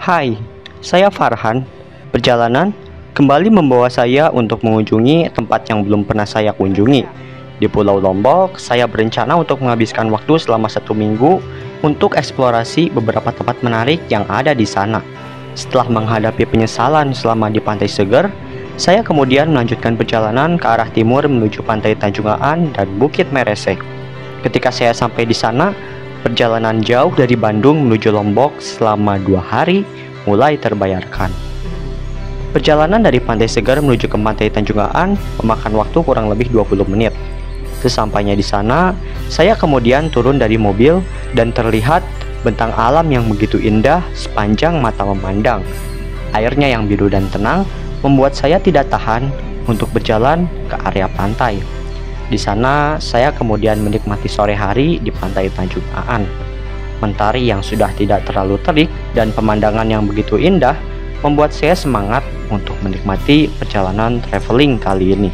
Hai, saya Farhan. Perjalanan kembali membawa saya untuk mengunjungi tempat yang belum pernah saya kunjungi. Di Pulau Lombok, saya berencana untuk menghabiskan waktu selama 1 minggu untuk eksplorasi beberapa tempat menarik yang ada di sana. Setelah menghadapi penyesalan selama di Pantai Seger, saya kemudian melanjutkan perjalanan ke arah timur menuju Pantai Tanjungaan dan Bukit Merese. Ketika saya sampai di sana, perjalanan jauh dari Bandung menuju Lombok selama 2 hari mulai terbayarkan. Perjalanan dari Pantai Seger menuju ke Pantai Tanjungaan memakan waktu kurang lebih 20 menit. Sesampainya di sana, saya kemudian turun dari mobil dan terlihat bentang alam yang begitu indah sepanjang mata memandang. Airnya yang biru dan tenang membuat saya tidak tahan untuk berjalan ke area pantai. Di sana, saya kemudian menikmati sore hari di Pantai Tanjungaan. Mentari yang sudah tidak terlalu terik dan pemandangan yang begitu indah membuat saya semangat untuk menikmati perjalanan traveling kali ini.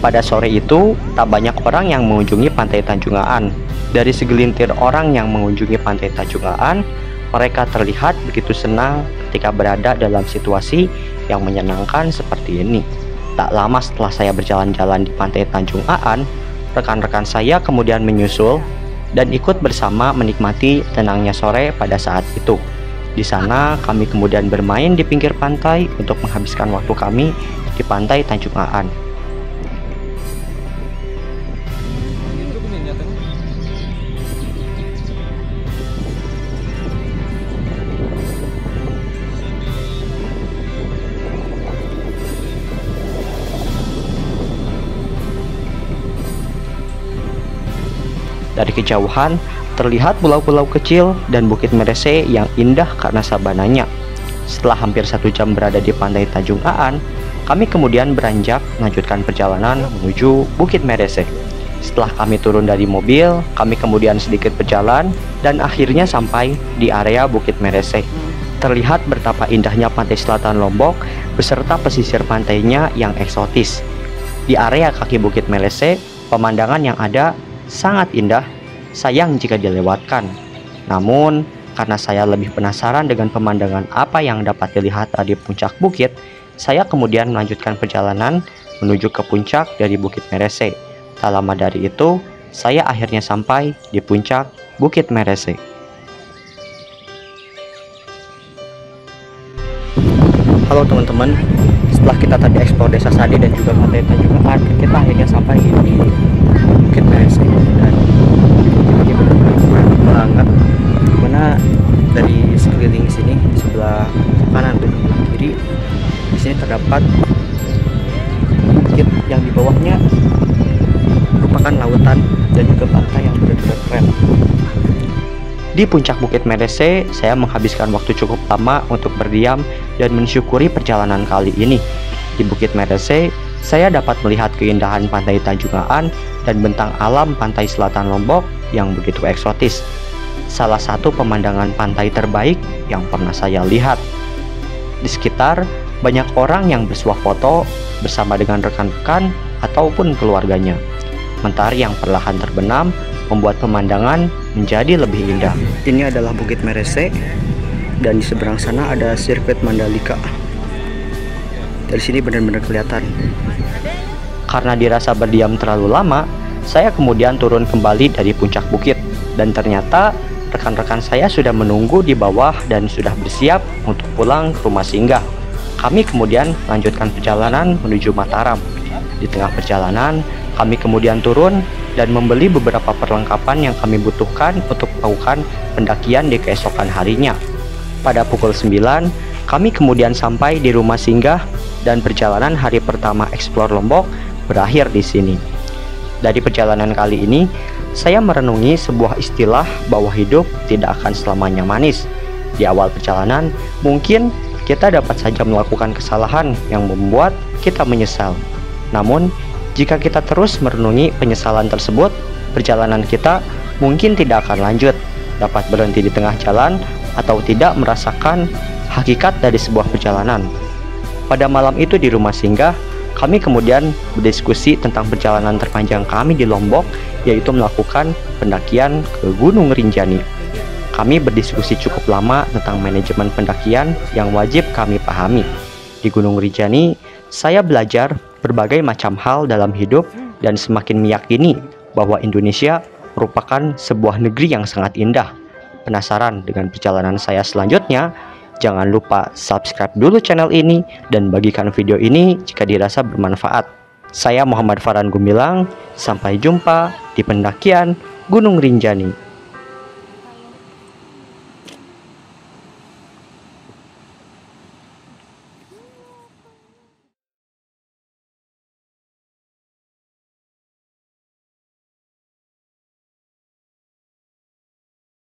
Pada sore itu, tak banyak orang yang mengunjungi Pantai Tanjungaan. Dari segelintir orang yang mengunjungi Pantai Tanjungaan, mereka terlihat begitu senang ketika berada dalam situasi yang menyenangkan seperti ini. Tak lama setelah saya berjalan-jalan di Pantai Tanjungaan, rekan-rekan saya kemudian menyusul dan ikut bersama menikmati tenangnya sore pada saat itu. Di sana kami kemudian bermain di pinggir pantai untuk menghabiskan waktu kami di Pantai Tanjungaan. Dari kejauhan, terlihat pulau-pulau kecil dan Bukit Merese yang indah karena sabananya. Setelah hampir 1 jam berada di Pantai Tanjungaan, kami kemudian beranjak melanjutkan perjalanan menuju Bukit Merese. Setelah kami turun dari mobil, kami kemudian sedikit berjalan dan akhirnya sampai di area Bukit Merese. Terlihat betapa indahnya pantai selatan Lombok beserta pesisir pantainya yang eksotis. Di area kaki Bukit Merese, pemandangan yang ada sangat indah, sayang jika dilewatkan. Namun, karena saya lebih penasaran dengan pemandangan apa yang dapat dilihat dari puncak bukit, saya kemudian melanjutkan perjalanan menuju ke puncak dari Bukit Merese. Tak lama dari itu, saya akhirnya sampai di puncak Bukit Merese. Halo teman-teman, setelah kita tadi eksplor Desa Sade dan juga Pantai Tanjungaan, kita akhirnya sampai di Bukit Merese dan ini benar-benar banget, dimana dari sekeliling sini di sebelah kanan dan kiri di sini terdapat bukit yang di bawahnya merupakan lautan dan juga pantai yang benar-benar keren. Di puncak Bukit Merese, saya menghabiskan waktu cukup lama untuk berdiam dan mensyukuri perjalanan kali ini. Di Bukit Merese, saya dapat melihat keindahan Pantai Tanjungaan dan bentang alam pantai selatan Lombok yang begitu eksotis. Salah satu pemandangan pantai terbaik yang pernah saya lihat. Di sekitar, banyak orang yang bersuah foto bersama dengan rekan-rekan ataupun keluarganya. Mentari yang perlahan terbenam membuat pemandangan menjadi lebih indah. Ini adalah Bukit Merese dan di seberang sana ada sirkuit Mandalika. Dari sini benar-benar kelihatan. Karena dirasa berdiam terlalu lama, saya kemudian turun kembali dari puncak bukit dan ternyata rekan-rekan saya sudah menunggu di bawah dan sudah bersiap untuk pulang ke rumah singgah. Kami kemudian melanjutkan perjalanan menuju Mataram. Di tengah perjalanan, kami kemudian turun dan membeli beberapa perlengkapan yang kami butuhkan untuk melakukan pendakian di keesokan harinya. Pada pukul 9, kami kemudian sampai di rumah singgah dan perjalanan hari pertama eksplor Lombok berakhir di sini. Dari perjalanan kali ini, saya merenungi sebuah istilah bahwa hidup tidak akan selamanya manis. Di awal perjalanan, mungkin kita dapat saja melakukan kesalahan yang membuat kita menyesal. Namun, jika kita terus merenungi penyesalan tersebut, perjalanan kita mungkin tidak akan lanjut, dapat berhenti di tengah jalan, atau tidak merasakan hakikat dari sebuah perjalanan. Pada malam itu di rumah singgah, kami kemudian berdiskusi tentang perjalanan terpanjang kami di Lombok, yaitu melakukan pendakian ke Gunung Rinjani. Kami berdiskusi cukup lama tentang manajemen pendakian yang wajib kami pahami. Di Gunung Rinjani, saya belajar berbagai macam hal dalam hidup dan semakin meyakini bahwa Indonesia merupakan sebuah negeri yang sangat indah. Penasaran dengan perjalanan saya selanjutnya? Jangan lupa subscribe dulu channel ini dan bagikan video ini jika dirasa bermanfaat. Saya Muhammad Farhan Gumilang, sampai jumpa di pendakian Gunung Rinjani.